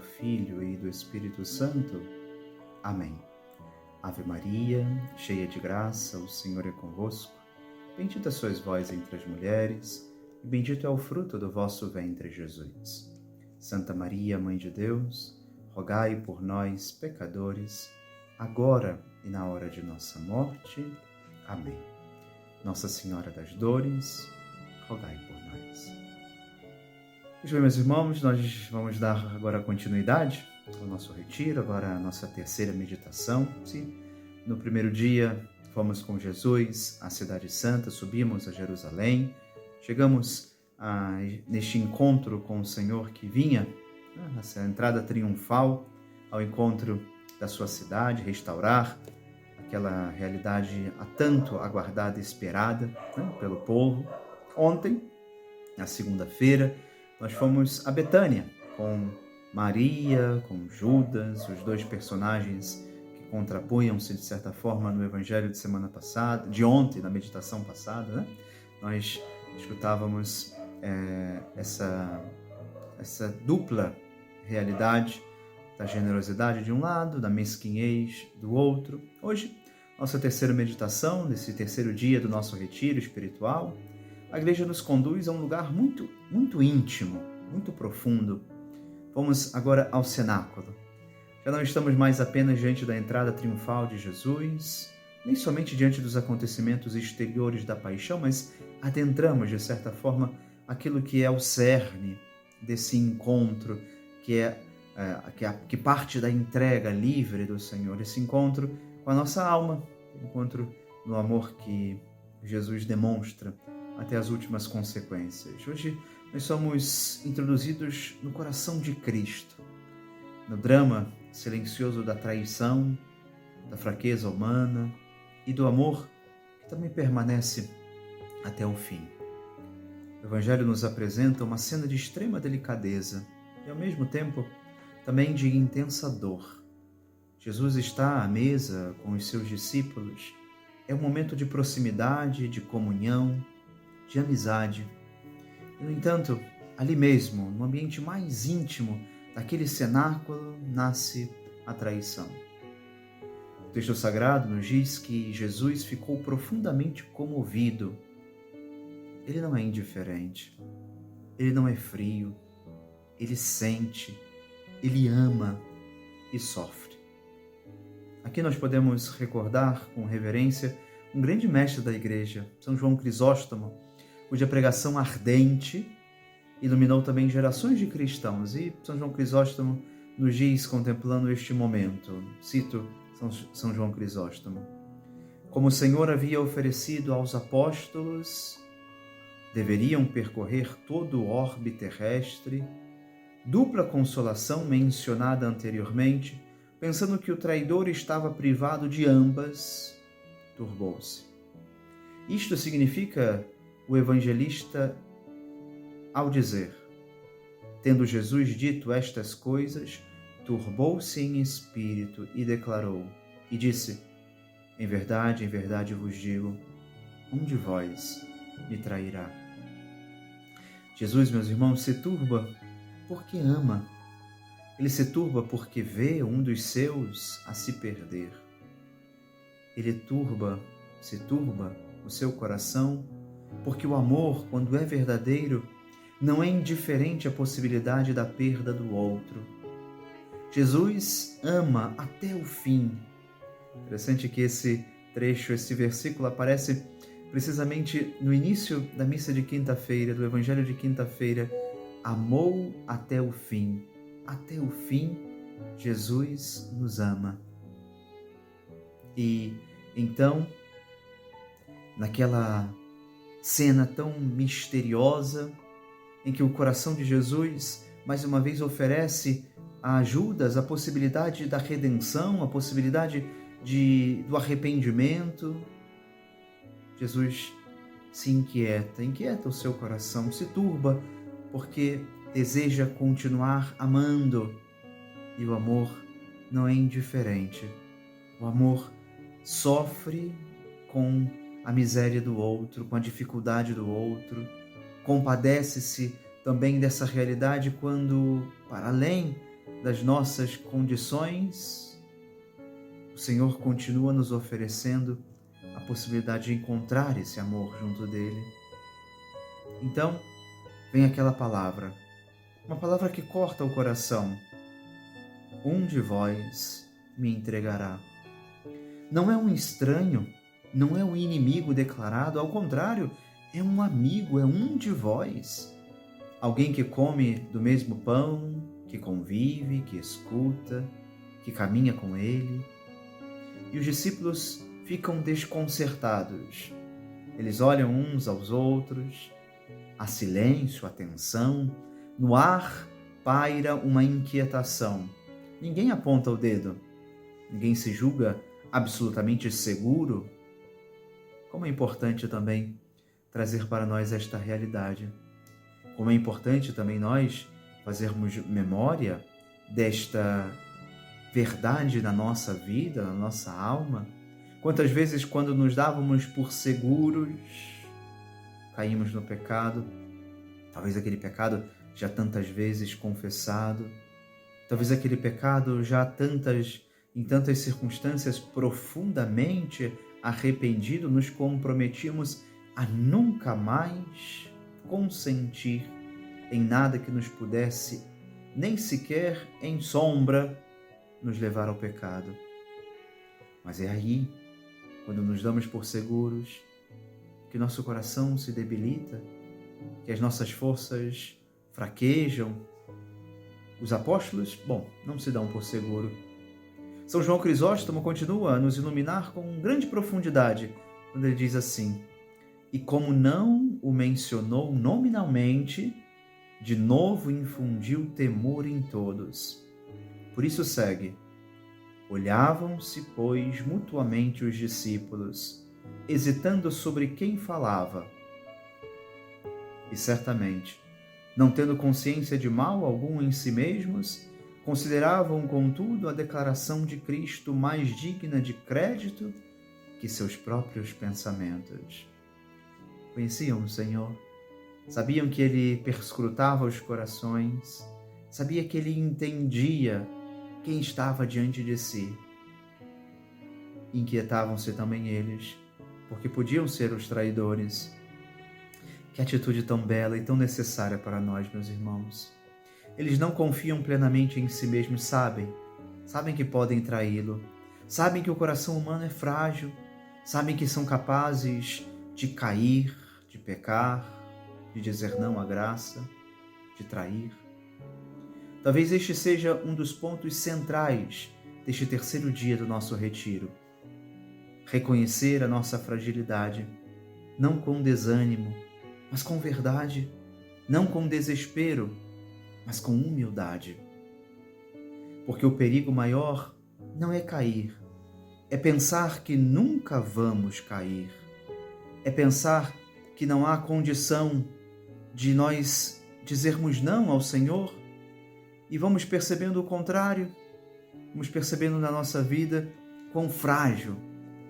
Filho e do Espírito Santo. Amém. Ave Maria, cheia de graça, o Senhor é convosco. Bendita sois vós entre as mulheres, e bendito é o fruto do vosso ventre, Jesus. Santa Maria, Mãe de Deus, rogai por nós, pecadores, agora e na hora de nossa morte. Amém. Nossa Senhora das Dores, rogai por nós. Pois bem, meus irmãos, nós vamos dar agora continuidade ao nosso retiro, agora a nossa terceira meditação. Sim, no primeiro dia, fomos com Jesus à Cidade Santa, subimos a Jerusalém, chegamos neste encontro com o Senhor que vinha, nessa entrada triunfal ao encontro da sua cidade, restaurar aquela realidade há tanto aguardada e esperada pelo povo. Ontem, na segunda-feira, nós fomos a Betânia com Maria, com Judas, os dois personagens que contrapunham-se de certa forma no Evangelho de semana passada, de ontem, na meditação passada, Nós escutávamos essa dupla realidade da generosidade de um lado, da mesquinhez do outro. Hoje, nossa terceira meditação, nesse terceiro dia do nosso retiro espiritual, a igreja nos conduz a um lugar muito, muito íntimo, muito profundo. Vamos agora ao cenáculo. Já não estamos mais apenas diante da entrada triunfal de Jesus, nem somente diante dos acontecimentos exteriores da paixão, mas adentramos, de certa forma, aquilo que é o cerne desse encontro, que parte da entrega livre do Senhor, esse encontro com a nossa alma, encontro no amor que Jesus demonstra até as últimas consequências. Hoje nós somos introduzidos no coração de Cristo, no drama silencioso da traição, da fraqueza humana e do amor que também permanece até o fim. O Evangelho nos apresenta uma cena de extrema delicadeza e, ao mesmo tempo, também de intensa dor. Jesus está à mesa com os seus discípulos. É um momento de proximidade, de comunhão, de amizade. E, no entanto, ali mesmo, no ambiente mais íntimo daquele cenáculo, nasce a traição. O texto sagrado nos diz que Jesus ficou profundamente comovido. Ele não é indiferente, ele não é frio, ele sente, ele ama e sofre. Aqui nós podemos recordar com reverência um grande mestre da igreja, São João Crisóstomo, cuja pregação ardente iluminou também gerações de cristãos. E São João Crisóstomo nos diz, contemplando este momento, cito São João Crisóstomo: como o Senhor havia oferecido aos apóstolos, deveriam percorrer todo o orbe terrestre, dupla consolação mencionada anteriormente, pensando que o traidor estava privado de ambas, turbou-se. Isto significa o evangelista ao dizer: tendo Jesus dito estas coisas, turbou-se em espírito e declarou, e disse: em verdade vos digo, um de vós me trairá. Jesus, meus irmãos, se turba porque ama. Ele se turba porque vê um dos seus a se perder. Ele se turba o seu coração porque o amor, quando é verdadeiro, não é indiferente à possibilidade da perda do outro. Jesus ama até o fim. Interessante que esse trecho, esse versículo aparece precisamente no início da missa de quinta-feira, do Evangelho de quinta-feira. Amou até o fim. Até o fim, Jesus nos ama. E então, naquela cena tão misteriosa, em que o coração de Jesus, mais uma vez, oferece a Judas a possibilidade da redenção, a possibilidade do arrependimento, Jesus se inquieta o seu coração, se turba, porque deseja continuar amando. E o amor não é indiferente. O amor sofre com a miséria do outro, com a dificuldade do outro, compadece-se também dessa realidade quando, para além das nossas condições, o Senhor continua nos oferecendo a possibilidade de encontrar esse amor junto dele. Então, vem aquela palavra, uma palavra que corta o coração. Um de vós me entregará. Não é um estranho, não é um inimigo declarado, ao contrário, é um amigo, é um de vós. Alguém que come do mesmo pão, que convive, que escuta, que caminha com ele. E os discípulos ficam desconcertados. Eles olham uns aos outros, há silêncio, há tensão, no ar paira uma inquietação. Ninguém aponta o dedo, ninguém se julga absolutamente seguro. Como é importante também trazer para nós esta realidade. Como é importante também nós fazermos memória desta verdade na nossa vida, na nossa alma. Quantas vezes, quando nos dávamos por seguros, caímos no pecado, talvez aquele pecado já tantas vezes confessado, talvez aquele pecado já em tantas circunstâncias profundamente arrependido, nos comprometíamos a nunca mais consentir em nada que nos pudesse, nem sequer em sombra, nos levar ao pecado. Mas é aí, quando nos damos por seguros, que nosso coração se debilita, que as nossas forças fraquejam. Os apóstolos, não se dão por seguro. São João Crisóstomo continua a nos iluminar com grande profundidade, quando ele diz assim: e como não o mencionou nominalmente, de novo infundiu temor em todos. Por isso segue: olhavam-se, pois, mutuamente os discípulos, hesitando sobre quem falava. E certamente, não tendo consciência de mal algum em si mesmos, consideravam, contudo, a declaração de Cristo mais digna de crédito que seus próprios pensamentos. Conheciam o Senhor, sabiam que Ele perscrutava os corações, sabia que Ele entendia quem estava diante de si. Inquietavam-se também eles, porque podiam ser os traidores. Que atitude tão bela e tão necessária para nós, meus irmãos. Eles não confiam plenamente em si mesmos, sabem que podem traí-lo, sabem que o coração humano é frágil, sabem que são capazes de cair, de pecar, de dizer não à graça, de trair. Talvez este seja um dos pontos centrais deste terceiro dia do nosso retiro. Reconhecer a nossa fragilidade, não com desânimo, mas com verdade, não com desespero, mas com humildade. Porque o perigo maior não é cair, é pensar que nunca vamos cair, é pensar que não há condição de nós dizermos não ao Senhor e vamos percebendo o contrário, vamos percebendo na nossa vida quão frágil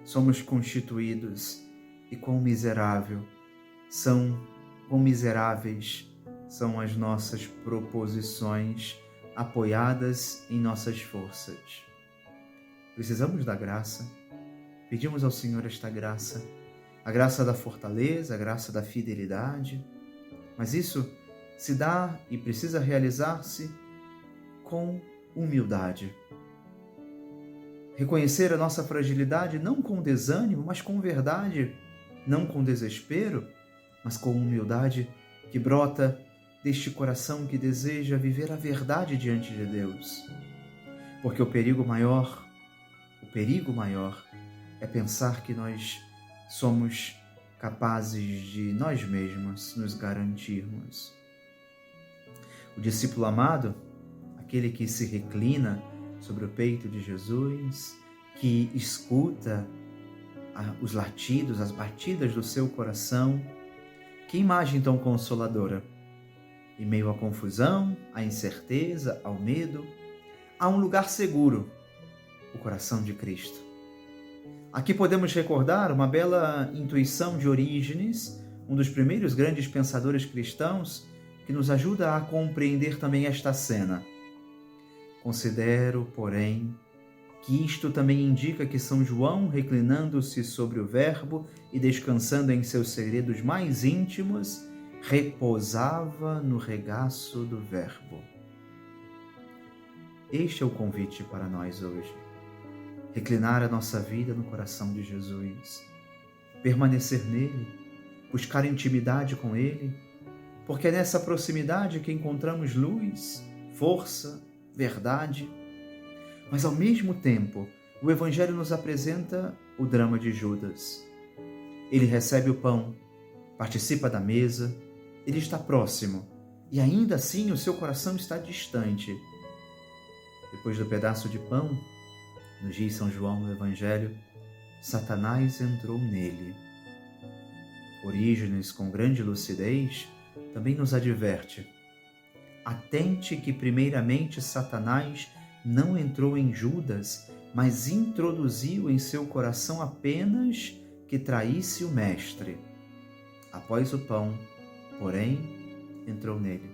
somos constituídos e quão miseráveis são as nossas proposições apoiadas em nossas forças. Precisamos da graça, pedimos ao Senhor esta graça, a graça da fortaleza, a graça da fidelidade, mas isso se dá e precisa realizar-se com humildade. Reconhecer a nossa fragilidade não com desânimo, mas com verdade, não com desespero, mas com humildade que brota deste coração que deseja viver a verdade diante de Deus. Porque o perigo maior é pensar que nós somos capazes de nós mesmos nos garantirmos. O discípulo amado, aquele que se reclina sobre o peito de Jesus, que escuta os latidos, as batidas do seu coração. Que imagem tão consoladora! Em meio à confusão, à incerteza, ao medo, há um lugar seguro, o coração de Cristo. Aqui podemos recordar uma bela intuição de Orígenes, um dos primeiros grandes pensadores cristãos, que nos ajuda a compreender também esta cena. Considero, porém, que isto também indica que São João, reclinando-se sobre o Verbo e descansando em seus segredos mais íntimos, repousava no regaço do Verbo. Este é o convite para nós hoje. Reclinar a nossa vida no coração de Jesus, permanecer nele, buscar intimidade com ele, porque é nessa proximidade que encontramos luz, força, verdade. Mas, ao mesmo tempo, o Evangelho nos apresenta o drama de Judas. Ele recebe o pão, participa da mesa, ele está próximo e ainda assim o seu coração está distante. Depois do pedaço de pão, nos diz São João no Evangelho, Satanás entrou nele. Orígenes, com grande lucidez, também nos adverte: atente que primeiramente Satanás não entrou em Judas, mas introduziu em seu coração apenas que traísse o Mestre. Após o pão, porém, entrou nele.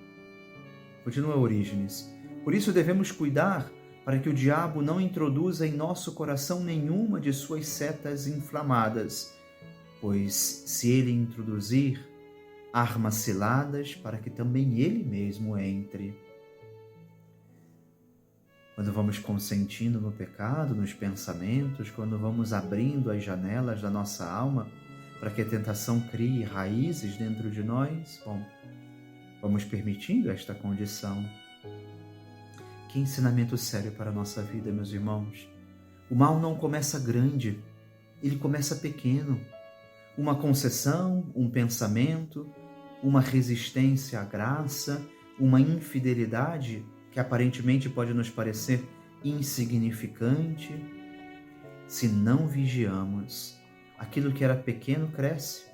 Continua Orígenes: por isso devemos cuidar para que o diabo não introduza em nosso coração nenhuma de suas setas inflamadas, pois se ele introduzir, arma ciladas para que também ele mesmo entre. Quando vamos consentindo no pecado, nos pensamentos, quando vamos abrindo as janelas da nossa alma para que a tentação crie raízes dentro de nós, vamos permitindo esta condição. Que ensinamento sério para a nossa vida, meus irmãos. O mal não começa grande, ele começa pequeno. Uma concessão, um pensamento, uma resistência à graça, uma infidelidade que aparentemente pode nos parecer insignificante. Se não vigiamos, aquilo que era pequeno cresce,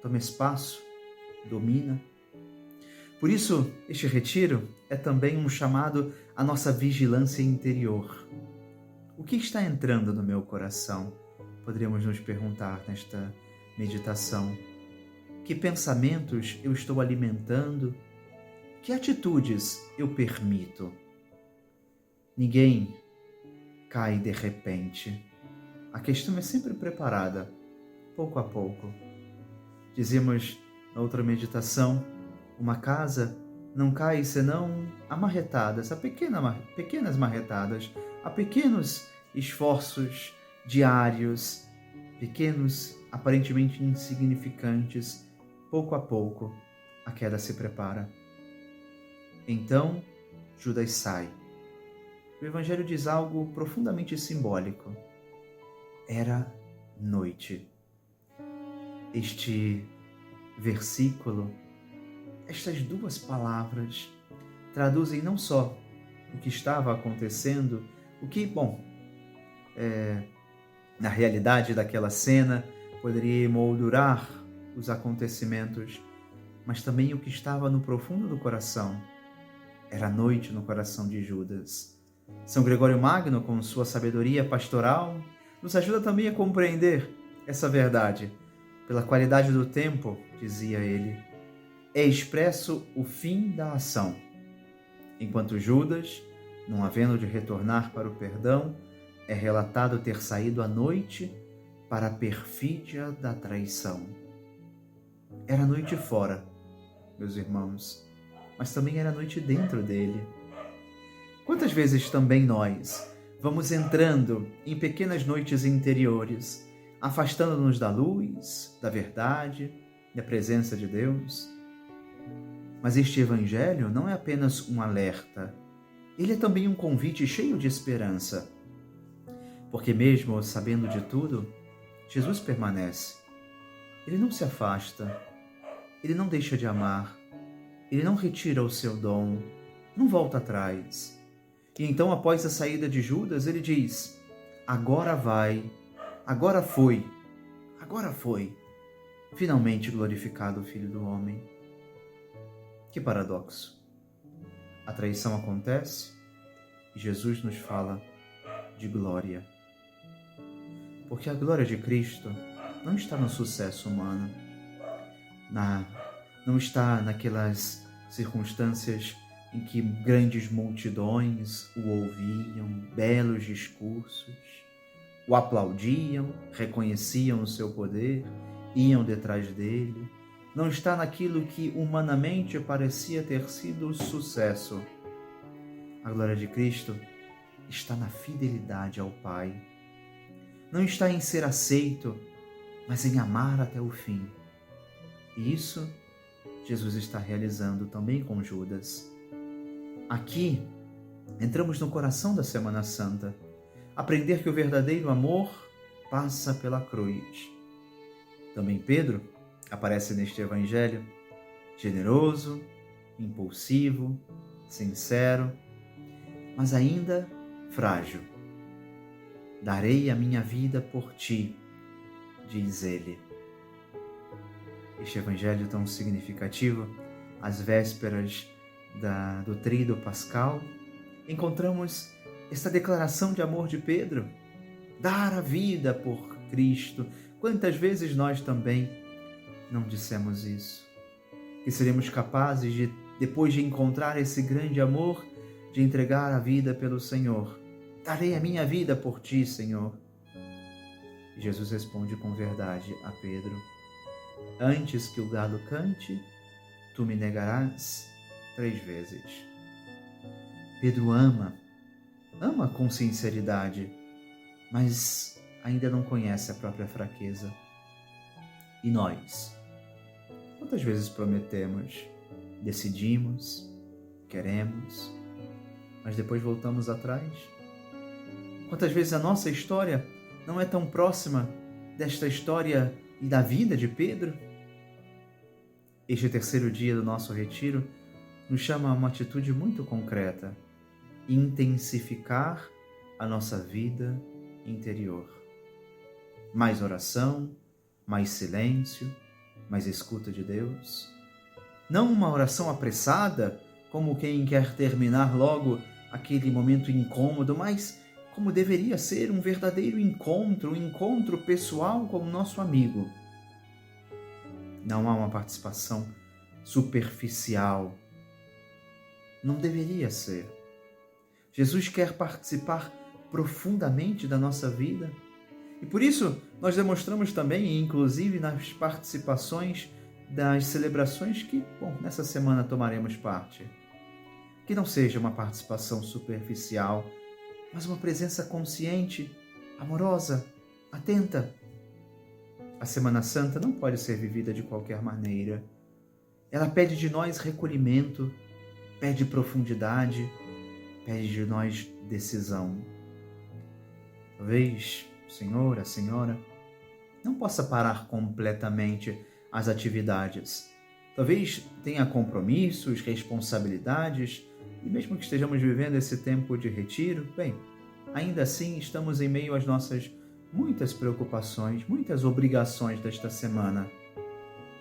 toma espaço, domina. Por isso, este retiro é também um chamado à nossa vigilância interior. O que está entrando no meu coração? Poderíamos nos perguntar nesta meditação. Que pensamentos eu estou alimentando? Que atitudes eu permito? Ninguém cai de repente. A questão é sempre preparada, pouco a pouco. Dizíamos na outra meditação, uma casa não cai senão a marretadas, a pequenas marretadas, a pequenos esforços diários, pequenos, aparentemente insignificantes. Pouco a pouco, a queda se prepara. Então, Judas sai. O Evangelho diz algo profundamente simbólico. Era noite. Este versículo, estas duas palavras, traduzem não só o que estava acontecendo, o que, na realidade daquela cena, poderia emoldurar os acontecimentos, mas também o que estava no profundo do coração. Era noite no coração de Judas. São Gregório Magno, com sua sabedoria pastoral, nos ajuda também a compreender essa verdade. Pela qualidade do tempo, dizia ele, é expresso o fim da ação, enquanto Judas, não havendo de retornar para o perdão, é relatado ter saído à noite para a perfídia da traição. Era noite fora, meus irmãos, mas também era noite dentro dele. Quantas vezes também nós vamos entrando em pequenas noites interiores, afastando-nos da luz, da verdade, da presença de Deus? Mas este Evangelho não é apenas um alerta, ele é também um convite cheio de esperança. Porque mesmo sabendo de tudo, Jesus permanece. Ele não se afasta, ele não deixa de amar, ele não retira o seu dom, não volta atrás. E então, após a saída de Judas, ele diz: agora vai, agora foi, finalmente glorificado o Filho do Homem. Que paradoxo! A traição acontece e Jesus nos fala de glória. Porque a glória de Cristo não está no sucesso humano, não está naquelas circunstâncias em que grandes multidões o ouviam, belos discursos, o aplaudiam, reconheciam o seu poder, iam detrás dele. Não está naquilo que humanamente parecia ter sido sucesso. A glória de Cristo está na fidelidade ao Pai. Não está em ser aceito, mas em amar até o fim. E isso Jesus está realizando também com Judas. Aqui, entramos no coração da Semana Santa. Aprender que o verdadeiro amor passa pela cruz. Também Pedro aparece neste evangelho, generoso, impulsivo, sincero, mas ainda frágil. Darei a minha vida por ti, diz ele. Este evangelho tão significativo, às vésperas do tríduo pascal, encontramos esta declaração de amor de Pedro, dar a vida por Cristo. Quantas vezes nós também não dissemos isso? Que seremos capazes de, depois de encontrar esse grande amor, de entregar a vida pelo Senhor. Darei a minha vida por ti, Senhor. E Jesus responde com verdade a Pedro: antes que o galo cante, tu me negarás 3 vezes. Pedro ama com sinceridade, mas ainda não conhece a própria fraqueza. E nós? Quantas vezes prometemos, decidimos, queremos, mas depois voltamos atrás? Quantas vezes a nossa história não é tão próxima desta história e da vida de Pedro? Este terceiro dia do nosso retiro nos chama a uma atitude muito concreta: intensificar a nossa vida interior. Mais oração, mais silêncio, mais escuta de Deus. Não uma oração apressada, como quem quer terminar logo aquele momento incômodo, mas como deveria ser um verdadeiro encontro, um encontro pessoal com o nosso amigo. Não há uma participação superficial. Não deveria ser. Jesus quer participar profundamente da nossa vida. E por isso nós demonstramos também, inclusive nas participações das celebrações que, nessa semana tomaremos parte. Que não seja uma participação superficial, mas uma presença consciente, amorosa, atenta. A Semana Santa não pode ser vivida de qualquer maneira. Ela pede de nós recolhimento, pede profundidade, pede de nós decisão. Talvez o Senhor, a Senhora, não possa parar completamente as atividades. Talvez tenha compromissos, responsabilidades, e mesmo que estejamos vivendo esse tempo de retiro, ainda assim estamos em meio às nossas muitas preocupações, muitas obrigações desta semana.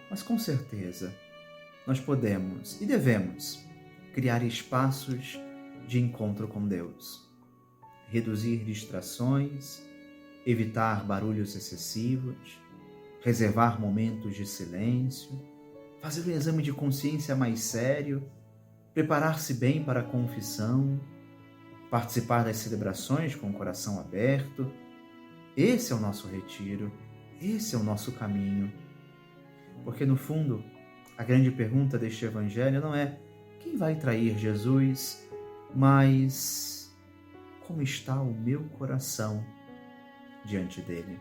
Mas com certeza, nós podemos e devemos criar espaços de encontro com Deus, reduzir distrações, evitar barulhos excessivos, reservar momentos de silêncio, fazer um exame de consciência mais sério, preparar-se bem para a confissão, participar das celebrações com o coração aberto. Esse é o nosso retiro, esse é o nosso caminho. Porque no fundo, a grande pergunta deste evangelho não é quem vai trair Jesus, mas como está o meu coração diante dele?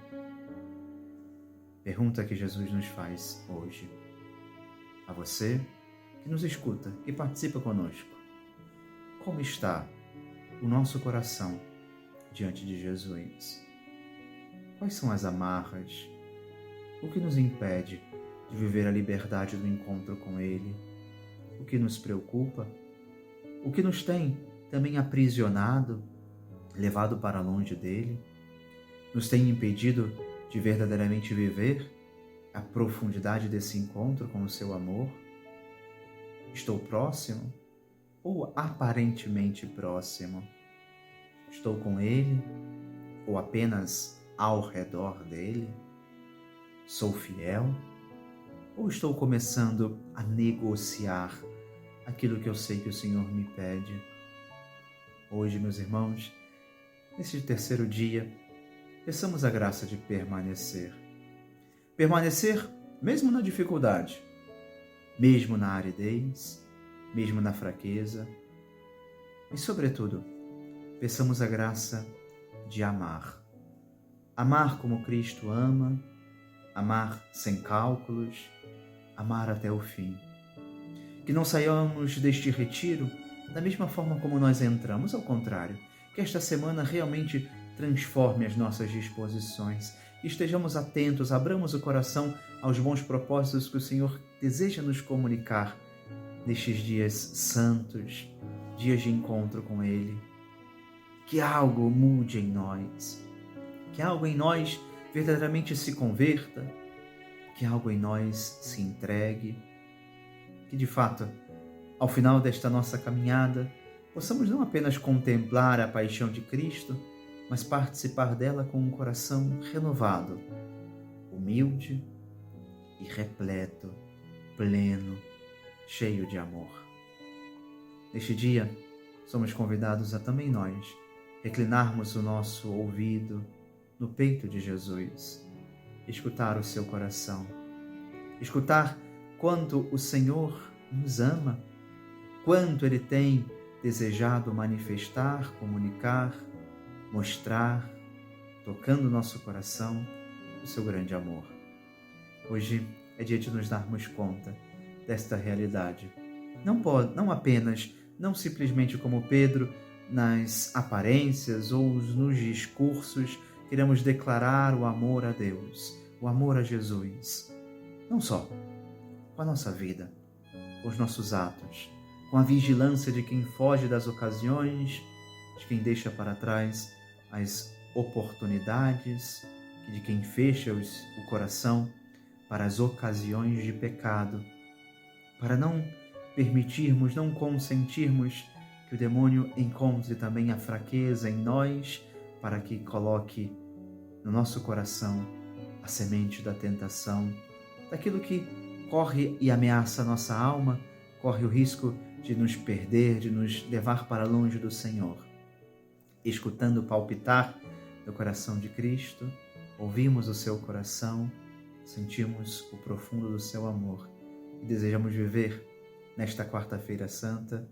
Pergunta que Jesus nos faz hoje. A você que nos escuta, que participa conosco. Como está o nosso coração diante de Jesus? Quais são as amarras? O que nos impede de viver a liberdade do encontro com Ele? O que nos preocupa? O que nos tem também aprisionado, levado para longe dele? Nos tem impedido de verdadeiramente viver a profundidade desse encontro com o seu amor? Estou próximo ou aparentemente próximo? Estou com ele ou apenas ao redor dele? Sou fiel ou estou começando a negociar aquilo que eu sei que o Senhor me pede. Hoje, meus irmãos, nesse terceiro dia, peçamos a graça de permanecer. Permanecer mesmo na dificuldade, mesmo na aridez, mesmo na fraqueza. E, sobretudo, peçamos a graça de amar. Amar como Cristo ama, amar sem cálculos, amar até o fim. Que não saiamos deste retiro da mesma forma como nós entramos, ao contrário, que esta semana realmente transforme as nossas disposições, que estejamos atentos, abramos o coração aos bons propósitos que o Senhor deseja nos comunicar nestes dias santos, dias de encontro com Ele. Que algo mude em nós, que algo em nós verdadeiramente se converta, que algo em nós se entregue, que de fato, ao final desta nossa caminhada, possamos não apenas contemplar a paixão de Cristo, mas participar dela com um coração renovado, humilde e repleto, pleno, cheio de amor. Neste dia, somos convidados a também nós reclinarmos o nosso ouvido no peito de Jesus, escutar o seu coração, escutar quanto o Senhor nos ama, quanto Ele tem desejado manifestar, comunicar, mostrar, tocando o nosso coração, o seu grande amor. Hoje é dia de nos darmos conta desta realidade. Não apenas, não simplesmente como Pedro, nas aparências ou nos discursos, queremos declarar o amor a Deus, o amor a Jesus. Não só com a nossa vida, com os nossos atos, com a vigilância de quem foge das ocasiões, de quem deixa para trás as oportunidades, de quem fecha o coração para as ocasiões de pecado, para não permitirmos, não consentirmos que o demônio encontre também a fraqueza em nós, para que coloque no nosso coração a semente da tentação, daquilo que corre e ameaça a nossa alma, corre o risco de nos perder, de nos levar para longe do Senhor. Escutando o palpitar do coração de Cristo, ouvimos o seu coração, sentimos o profundo do seu amor e desejamos viver nesta quarta-feira santa,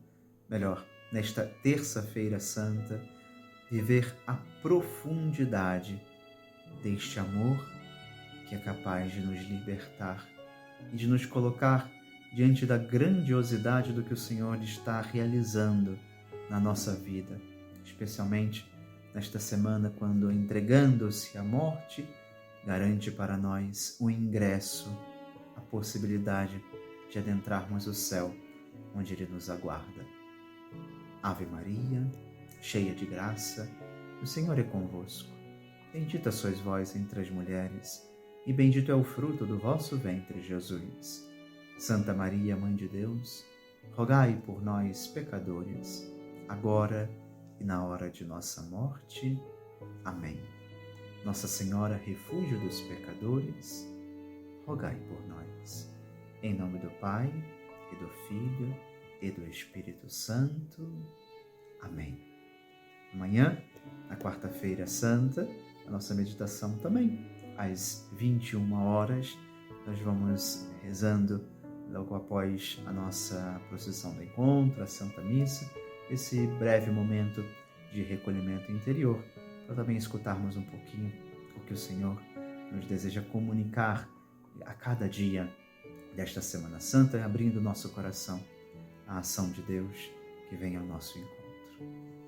nesta terça-feira santa, viver a profundidade deste amor que é capaz de nos libertar e de nos colocar diante da grandiosidade do que o Senhor está realizando na nossa vida, especialmente nesta semana, quando, entregando-se à morte, garante para nós o ingresso, a possibilidade de adentrarmos o céu, onde Ele nos aguarda. Ave Maria, cheia de graça, o Senhor é convosco. Bendita sois vós entre as mulheres, e bendito é o fruto do vosso ventre, Jesus. Santa Maria, Mãe de Deus, rogai por nós, pecadores, agora e na hora de nossa morte. Amém. Nossa Senhora, refúgio dos pecadores, rogai por nós. Em nome do Pai, e do Filho, e do Espírito Santo. Amém. Amanhã, na quarta-feira santa, a nossa meditação também, às 21 horas, nós vamos rezando logo após a nossa procissão do encontro, a Santa Missa, esse breve momento de recolhimento interior, para também escutarmos um pouquinho o que o Senhor nos deseja comunicar a cada dia desta Semana Santa, abrindo nosso coração à ação de Deus que vem ao nosso encontro.